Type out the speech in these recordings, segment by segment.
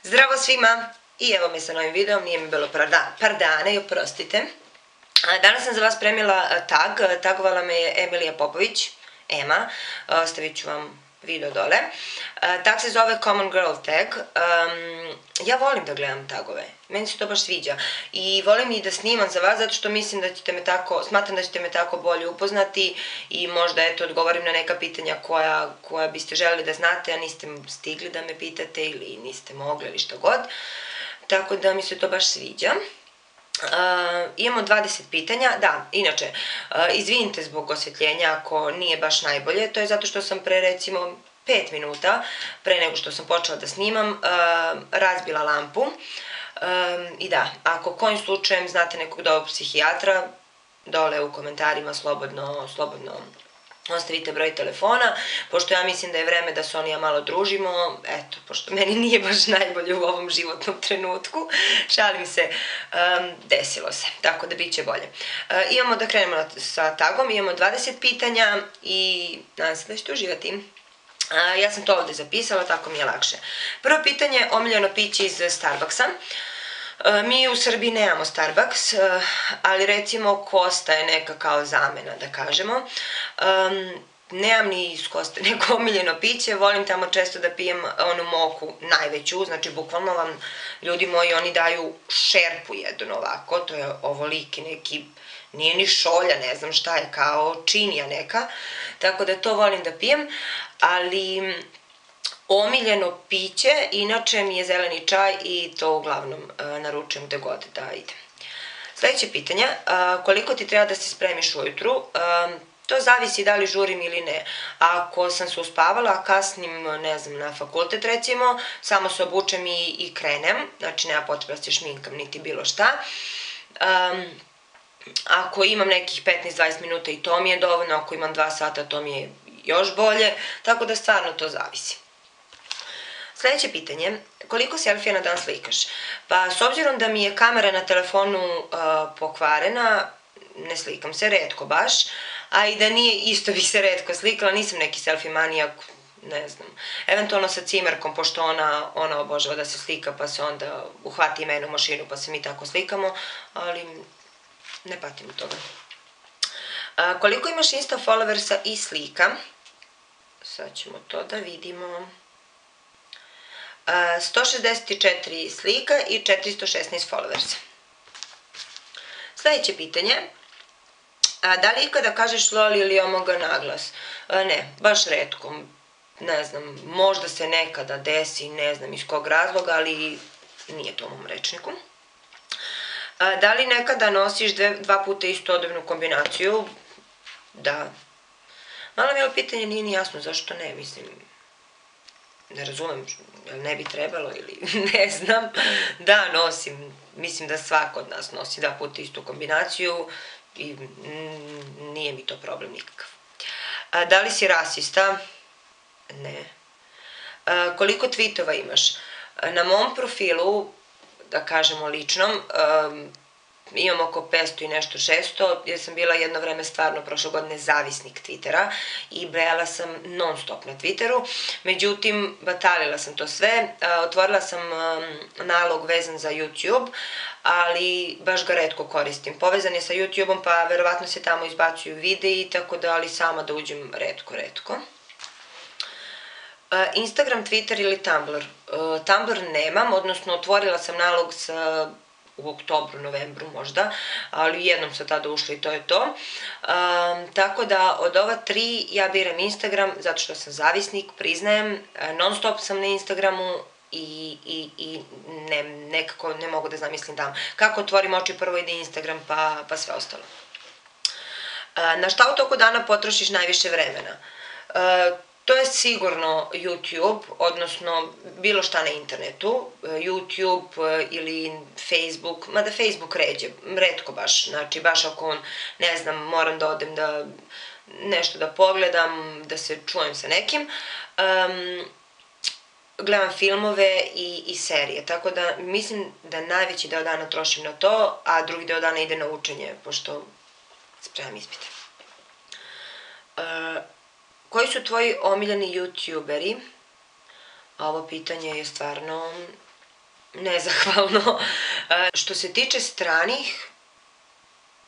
Zdravo svima i evo me sa novim videom, nije mi bilo par dana i oprostite. Danas sam za vas spremila tagovala me je Emilija Popović, Ema, ostavit ću vam video dole. Tag se zove Common Girl tag. Ja volim da gledam tagove, meni se to baš sviđa i volim i da snimam za vas zato što mislim da ćete me tako, smatram da ćete me tako bolje upoznati i možda eto odgovorim na neka pitanja koja biste želeli da znate, a niste stigli da me pitate ili niste mogli ili šta god, tako da mi se to baš sviđa. Imamo 20 pitanja, da, inače, izvinite zbog osvjetljenja ako nije baš najbolje, to je zato što sam pre recimo 5 minuta, pre nego što sam počela da snimam, razbila lampu i da, ako kojim slučajem znate nekog dobrog psihijatra, dole u komentarima slobodno ostavite broj telefona, pošto ja mislim da je vreme da se ja malo družimo, eto, pošto meni nije baš najbolje u ovom životnom trenutku, šalim se, desilo se, tako da bit će bolje. Imamo da krenemo sa tagom, imamo 20 pitanja i nadam se da ćete uživati. Ja sam to ovde zapisala, tako mi je lakše. Prvo pitanje, omiljeno piće iz Starbucksa. Mi u Srbiji nemamo Starbucks, ali recimo Costa je neka kao zamena, da kažemo. Nemam ni iz Costa neko omiljeno piće, volim tamo često da pijem onu moku najveću, znači bukvalno vam, ljudi moji, oni daju šerpu jednu ovako, to je ovoliki neki, nije ni šolja, ne znam šta je, kao činija neka, tako da to volim da pijem, ali omiljeno piće, inače mi je zeleni čaj i to uglavnom naručujem gde god da idem. Sledeće pitanje, koliko ti treba da se spremiš ujutru? To zavisi da li žurim ili ne. Ako sam se uspavala, a kasnim, ne znam, na fakultet recimo, samo se obučem i krenem, znači nema potreba da se šminkam niti bilo šta. Ako imam nekih 15-20 minuta i to mi je dovoljno, ako imam 2 sata to mi je još bolje, tako da stvarno to zavisi. Sledeće pitanje, koliko selfija na dan slikaš? Pa s obzirom da mi je kamera na telefonu pokvarena, ne slikam se, retko baš, a i da nije isto bih se retko slikala, nisam neki selfie manijak, ne znam, eventualno sa cimerkom, pošto ona obožava da se slika, pa se onda uhvati i mene u mašinu, pa se mi tako slikamo, ali ne patim od toga. Koliko imaš Insta followersa i slika? Sad ćemo to da vidimo. 164 slika i 416 followersa. Sledeće pitanje, da li ikada kažeš lol ili omoga naglas? Ne, baš retko, ne znam, možda se nekada desi, ne znam iz kog razloga, ali nije to u mom rečniku. Da li nekada nosiš 2 puta istu odevnu kombinaciju? Da. Malo mi je ovo pitanje nije ni jasno, zašto ne, mislim, ne razumem, ne bi trebalo ili ne znam, da nosim, mislim da svako od nas nosi 2 puta istu kombinaciju i nije mi to problem nikakav. Da li si rasista? Ne. Koliko tweetova imaš? Na mom profilu, da kažemo ličnom, imam oko 500 i nešto 600, jer sam bila jedno vreme stvarno prošle godine zavisnik Twittera i brejala sam non stop na Twitteru, međutim, batalila sam to sve, otvorila sam nalog vezan za YouTube, ali baš ga retko koristim. Povezan je sa YouTube-om, pa verovatno se tamo izbacuju videi, tako da, ali sama da uđem retko. Instagram, Twitter ili Tumblr? Tumblr nemam, odnosno otvorila sam nalog u oktobru, novembru možda, ali jednom sam tada ušla i to je to. Tako da od ova 3 ja biram Instagram zato što sam zavisnik, priznajem, non stop sam na Instagramu i nekako ne mogu da zamislim tamo. Kako otvorim oči prvo ide Instagram pa sve ostalo. Na šta u toku dana potrošiš najviše vremena? To je sigurno YouTube, odnosno bilo šta na internetu, YouTube ili Facebook, mada Facebook ređe, retko baš, znači baš ako, ne znam, moram da odem da nešto da pogledam, da se čujem sa nekim, gledam filmove i serije, tako da mislim da najveći deo dana trošim na to, a drugi deo dana ide na učenje, pošto spremam ispite. Koji su tvoji omiljeni youtuberi? Ovo pitanje je stvarno nezahvalno. Što se tiče stranih,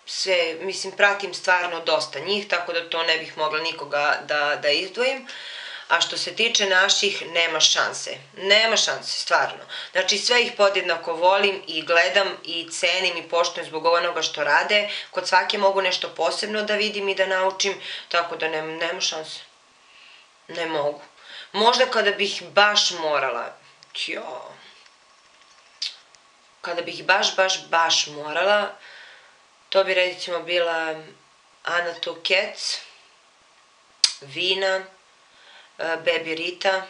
sve, mislim, pratim stvarno dosta njih, tako da to ne bih mogla nikoga da izdvojim. A što se tiče naših, nema šanse, stvarno. Znači, sve ih podjednako volim i gledam i cenim i poštujem zbog onoga što rade. Kod svake mogu nešto posebno da vidim i da naučim, tako da nema šanse. Ne mogu. Možda kada bih baš morala, kada bih baš morala, to bi recimo bila Ana Tukec, Vina, Bebi Rita,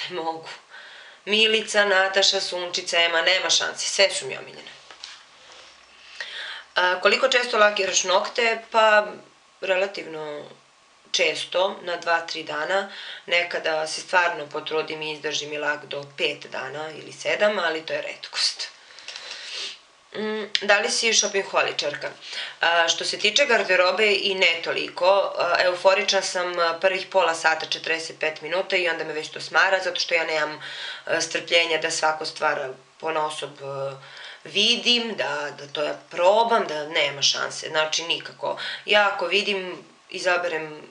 ne mogu. Milica, Nataša, Sunčica, Ema, nema šanse, sve su mi omiljene. Koliko često lakiraš nokte? Pa, relativno često, na 2-3 dana. Nekada se stvarno potrudim i izdržim i lak do 5 dana ili 7, ali to je retkost. Da li si šopingholičarka? Što se tiče garderobe i ne toliko, euforična sam prvih pola sata, 45 minuta i onda me već to smara, zato što ja nemam strpljenja da svako stvar ponaosob vidim, da to ja probam, da nema šanse, znači nikako. Ja ako vidim, izaberem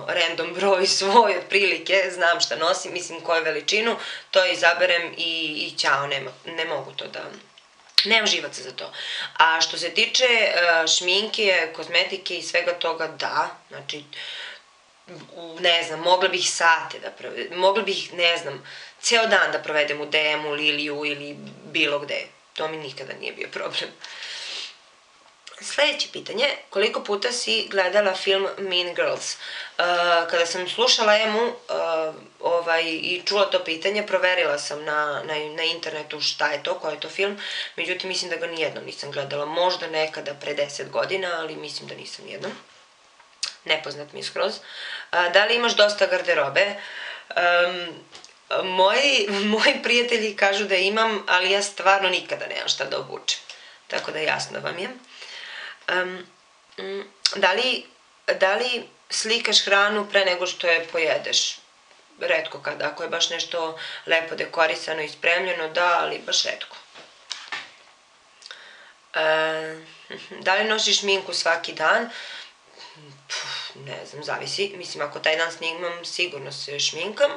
random broj svoj otprilike, znam šta nosim, mislim koju veličinu, to izaberem i ćao, ne mogu to da... Nemam živaca za to. A što se tiče šminke, kozmetike i svega toga, da, znači, ne znam, mogla bih sate da provedem, mogla bih, ne znam, ceo dan da provedem u DM-u, Liliju ili bilo gde. To mi nikada nije bio problem. Sljedeće pitanje, koliko puta si gledala film Mean Girls? Kada sam slušala Emu i čula to pitanje, proverila sam na internetu šta je to, koji je to film, međutim mislim da ga nijednom nisam gledala, možda nekada pre 10 godina, ali mislim da nisam nijednom. Nepoznat mi je skroz. Da li imaš dosta garderobe? Moji prijatelji kažu da imam, ali ja stvarno nikada nemam šta da obučem, tako da jasno vam je. Da li slikaš hranu pre nego što je pojedeš? Retko kada, ako je baš nešto lepo dekorisano i spremljeno, da, ali baš retko. Da li nosiš šminku svaki dan? Ne znam, zavisi. Mislim, ako taj dan snimam, sigurno se šminkam,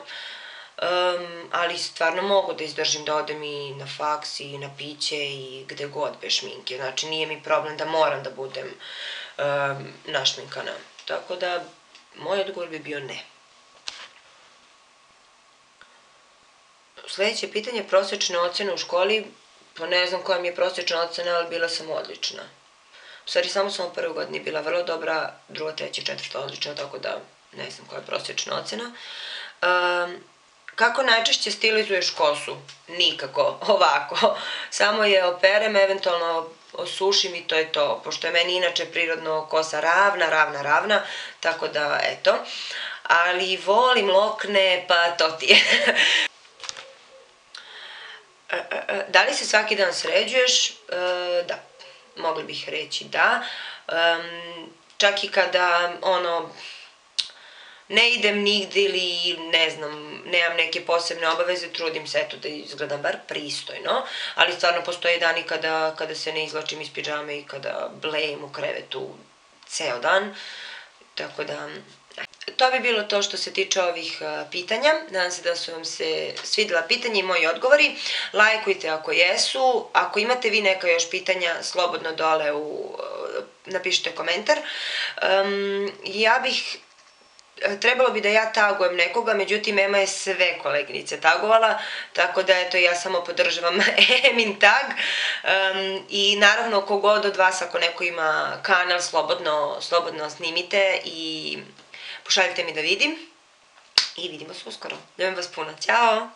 ali stvarno mogu da izdržim da odem i na faks i na piće i gde god bez šminke. Znači, nije mi problem da moram da budem našminkana. Tako da, moj odgovor bi bio ne. Sljedeće pitanje, prosečne ocene u školi. Pa ne znam koja mi je prosečna ocena, ali bila sam odlična. U stvari, samo sam u prvoj godini bila vrlo dobra, druga, treća, četvrta odlična, tako da ne znam koja je prosečna ocena. Kako najčešće stilizuješ kosu? Nikako, ovako. Samo je operem, eventualno osušim i to je to. Pošto je meni inače prirodno kosa ravna, tako da, eto. Ali volim lokne, pa to ti je. Da li se svaki dan sređuješ? Da, mogli bih reći da. Čak i kada, ne idem nigde ili, ne znam, nemam neke posebne obaveze, trudim se, eto, da izgledam bar pristojno, ali stvarno postoje dani kada se ne izvlačim iz pidžame i kada blejem u krevetu ceo dan, tako da... To bi bilo to što se tiče ovih pitanja. Nadam se da su vam se svidjela pitanja i moji odgovori. Lajkujte ako jesu. Ako imate vi neka još pitanja, slobodno dole napišite komentar. Trebalo bi da ja tagujem nekoga, međutim Ema je sve koleginice tagovala, tako da eto ja samo podržavam Emin tag i naravno kogod od vas ako neko ima kanal slobodno snimite i pošaljite mi da vidim i vidimo se uskoro. Ljubim vas puno, ćao!